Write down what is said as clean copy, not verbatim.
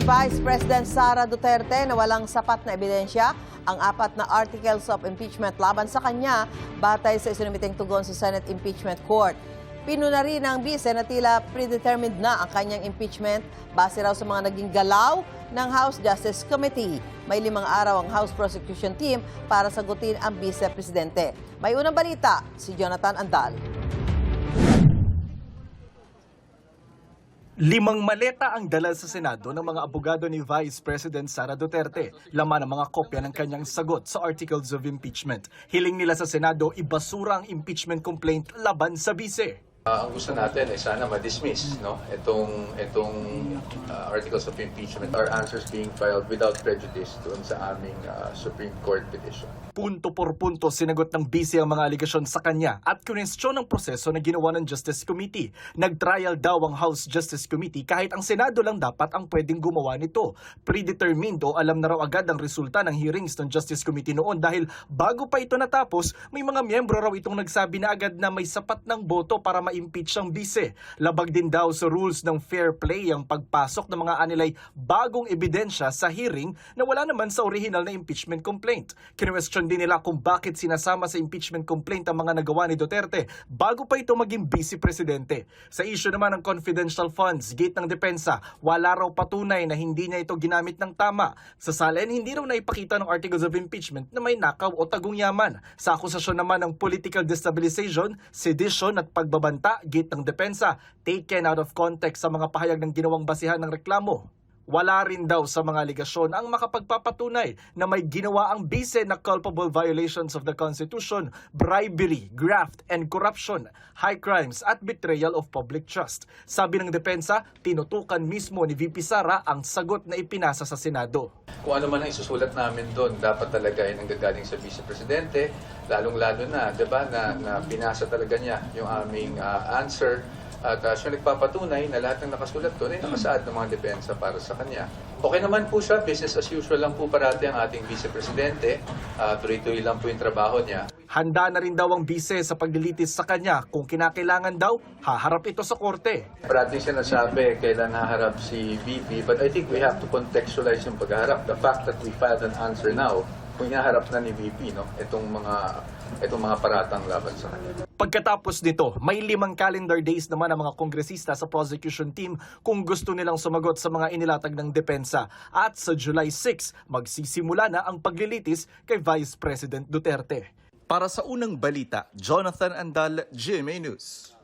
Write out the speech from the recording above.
Vice President Sara Duterte na walang sapat na ebidensya ang 4 na articles of impeachment laban sa kanya batay sa isinumiteng tugon sa Senate Impeachment Court. Pinuna rin ng bise na tila predetermined na ang kanyang impeachment base raw sa mga naging galaw ng House Justice Committee. May 5 araw ang House Prosecution Team para sagutin ang Vice-Presidente. May unang balita, si Jonathan Andal. 5 maleta ang dala sa Senado ng mga abogado ni Vice President Sara Duterte. Laman ang mga kopya ng kanyang sagot sa articles of impeachment. Hiling nila sa Senado, ibasura ang impeachment complaint laban sa bise. Ang gusto natin ay sana ma-dismiss itong articles of impeachment, our answers being filed without prejudice doon sa aming Supreme Court petition. Punto por punto sinagot ng bise ang mga aligasyon sa kanya at kinwestiyon ang proseso na ginawa ng Justice Committee. Nag-trial daw ang House Justice Committee kahit ang Senado lang dapat ang pwedeng gumawa nito. Predetermined o alam na raw agad ang resulta ng hearings ng Justice Committee noon dahil bago pa ito natapos, may mga miyembro raw itong nagsabi na agad na may sapat ng boto para impeach ang bise. Labag din daw sa rules ng fair play ang pagpasok ng mga anilay bagong ebidensya sa hearing na wala naman sa original na impeachment complaint. Kinwestiyon din nila kung bakit sinasama sa impeachment complaint ang mga nagawa ni Duterte bago pa ito maging vice-presidente. Sa issue naman ng confidential funds, gate ng depensa, wala raw patunay na hindi niya ito ginamit ng tama. Sa salin, hindi raw naipakita ng articles of impeachment na may nakaw o tagong yaman. Sa akusasyon naman ng political destabilization, sedition at pagbabanta, gate ng depensa, taken out of context sa mga pahayag ng ginawang basihan ng reklamo. Wala rin daw sa mga aligasyon ang makapagpapatunay na may ginawa ang bise na culpable violations of the Constitution, bribery, graft, and corruption, high crimes at betrayal of public trust. Sabi ng depensa, tinutukan mismo ni VP Sara ang sagot na ipinasa sa Senado. Kung ano man ang isusulat namin doon, dapat talaga ay nanggagaling sa Vice-Presidente, lalong-lalo na, diba, na binasa talaga niya yung aming answer. At siya nagpapatunay na lahat ng nakasulat doon ay nakasaad ng mga depensa para sa kanya. Okay naman po siya, business as usual lang po parati ang ating Vice-Presidente. Tuloy-tuloy lang po yung trabaho niya. Handa na rin daw ang bise sa paglilitis sa kanya. Kung kinakailangan daw, haharap ito sa korte. Parating siya nasabi kailan haharap si VP, but I think we have to contextualize yung pagharap. The fact that we filed an answer now, kung hinaharap na ni VP, itong mga paratang laban sa kanya. Pagkatapos nito, may 5 calendar days naman ang mga kongresista sa prosecution team kung gusto nilang sumagot sa mga inilatag ng depensa. At sa July 6, magsisimula na ang paglilitis kay Vice President Duterte. Para sa unang balita, Jonathan Andal, GMA News.